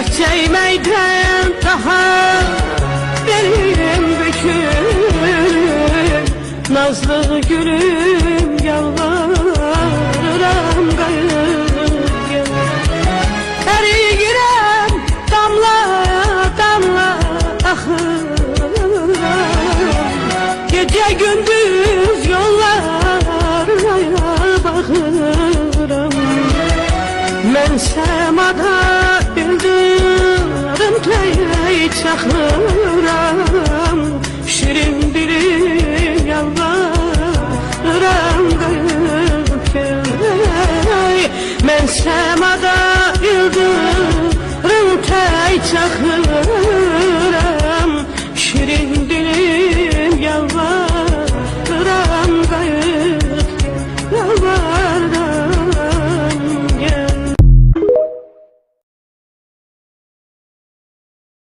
Çekmeyden daha benim büküm nazlı gülüm, yalvarırım gel. Erigiren damla damla ahıram, gece gündüz yollara bakıram. Ben semada yıldırım tey çakır,